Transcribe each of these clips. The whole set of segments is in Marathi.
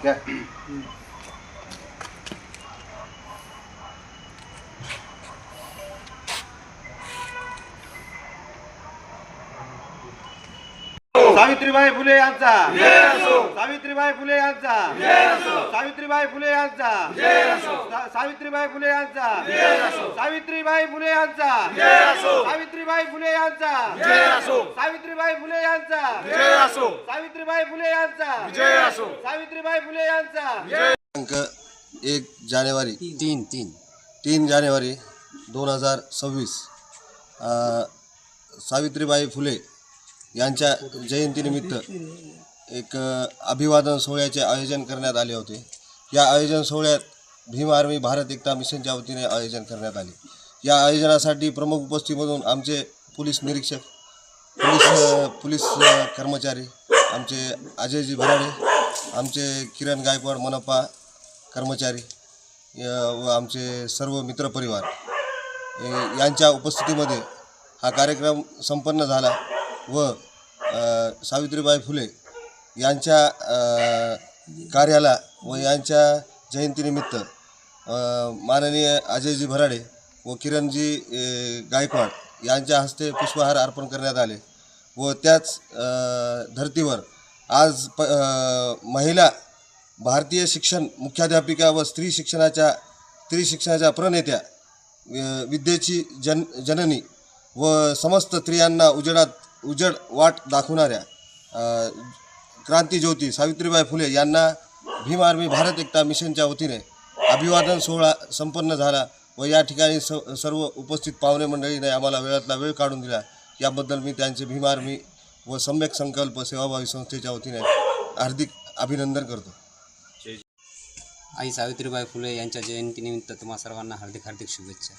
क्या सावित्रीबाई फुले यांचा सावित्रीबाई फुले यांचा सावित्रीबाई फुले यांचा सावित्रीबाई फुले यांचा सावित्रीबाई फुले यांचा सावित्रीबाई फुले यांचा सावित्रीबाई फुले यांचा सावित्रीबाई फुले यांचा सावित्रीबाई फुले यांचा दिनांक 3 जानेवारी 2026 सावित्रीबाई फुले यांच्या जयंतीनिमित्त एक अभिवादन सोहळ्याचे आयोजन करण्यात आले होते। या आयोजन सोहळ्यात भीम आर्मी भारत एकता मिशनच्या वतीने आयोजन करण्यात आले। या आयोजनासाठी प्रमुख उपस्थितीमधून आमचे पोलीस निरीक्षक, पोलीस कर्मचारी, आमचे अजयजी भराडे, आमचे किरण गायकवाड मनपा कर्मचारी व आमचे सर्व मित्रपरिवार यांच्या उपस्थितीमध्ये हा कार्यक्रम संपन्न झाला व सावित्रीबाई फुले यांच्या कार्याला व यांच्या जयंतीनिमित्त माननीय अजयजी भराडे व किरणजी गायकवाड यांच्या हस्ते पुष्पहार अर्पण करण्यात आले व त्याच धर्तीवर आज महिला भारतीय शिक्षण मुख्याध्यापिका व स्त्री शिक्षणाच्या प्रणेत्या, विद्येची जननी व समस्त स्त्रियांना उजड वाट दाखवणाऱ्या क्रांतीज्योती सावित्रीबाई फुले यांना भीम आर्मी भारत एकता मिशनच्या वतीने अभिवादन सोहळा संपन्न झाला व या ठिकाणी सर्व उपस्थित पाहुणे मंडळीने आम्हाला वेळातला वेळ काढून दिला, याबद्दल मी त्यांचे भीम आर्मी व सम्यक संकल्प सेवाभावी संस्थेच्या वतीने हार्दिक अभिनंदन करतो। आई सावित्रीबाई फुले यांच्या जयंतीनिमित्त तुम्हा सर्वांना हार्दिक हार्दिक शुभेच्छा।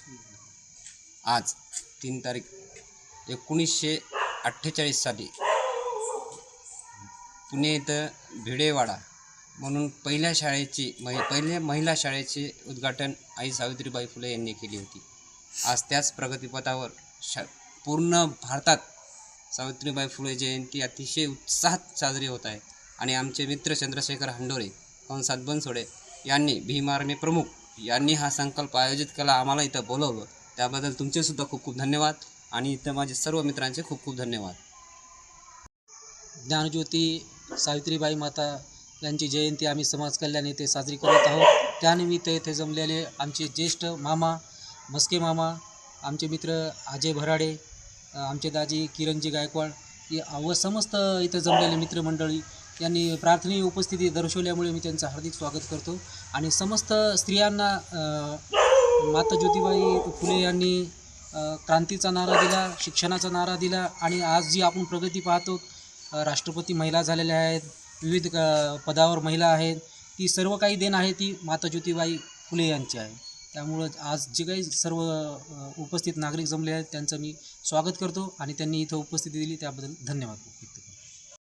आज 3 तारीख 1948 साली पुणे इथं भिडेवाडा म्हणून पहिले महिला शाळेचे उद्घाटन आई सावित्रीबाई फुले यांनी केली होती। आज त्याच प्रगतीपथावर पूर्ण भारतात सावित्रीबाई फुले जयंती अतिशय उत्साहात साजरी होत आहे आणि आमचे मित्र चंद्रशेखर हंडोरे कंसात बनसोडे यांनी भीम आर्मी प्रमुख यांनी हा संकल्प आयोजित केला, आम्हाला इथं बोलवलं, त्याबद्दल तुमचेसुद्धा खूप खूप धन्यवाद आणि इथं माझे सर्व मित्रांचे खूप खूप धन्यवाद। ज्ञानज्योती सावित्रीबाई माता यांची जयंती आम्ही समाज कल्याण येथे साजरी करत आहोत। त्यानिमित्त येथे जमलेले आमचे ज्येष्ठ मामा मस्के मामा, आमचे मित्र अजय भराडे, आमचे दाजी किरणजी गायकवाड व समस्त इथं जमलेले मित्रमंडळी यांनी प्रार्थनीय उपस्थिती दर्शवल्यामुळे मी त्यांचं हार्दिक स्वागत करतो आणि समस्त स्त्रियांना माता ज्योतिबाई फुले यांनी क्रांतीचा नारा दिला, शिक्षणाचा नारा दिला आणि आज जी आपण प्रगती पाहतो, राष्ट्रपती महिला झालेल्या आहेत, विविध पदावर महिला आहेत, ती सर्व काही देण आहे ती माता ज्योतिबाई फुले यांची आहे। त्यामुळं आज जे काही सर्व उपस्थित नागरिक जमले आहेत त्यांचं मी स्वागत करतो आणि त्यांनी इथं उपस्थिती दिली त्याबद्दल धन्यवाद।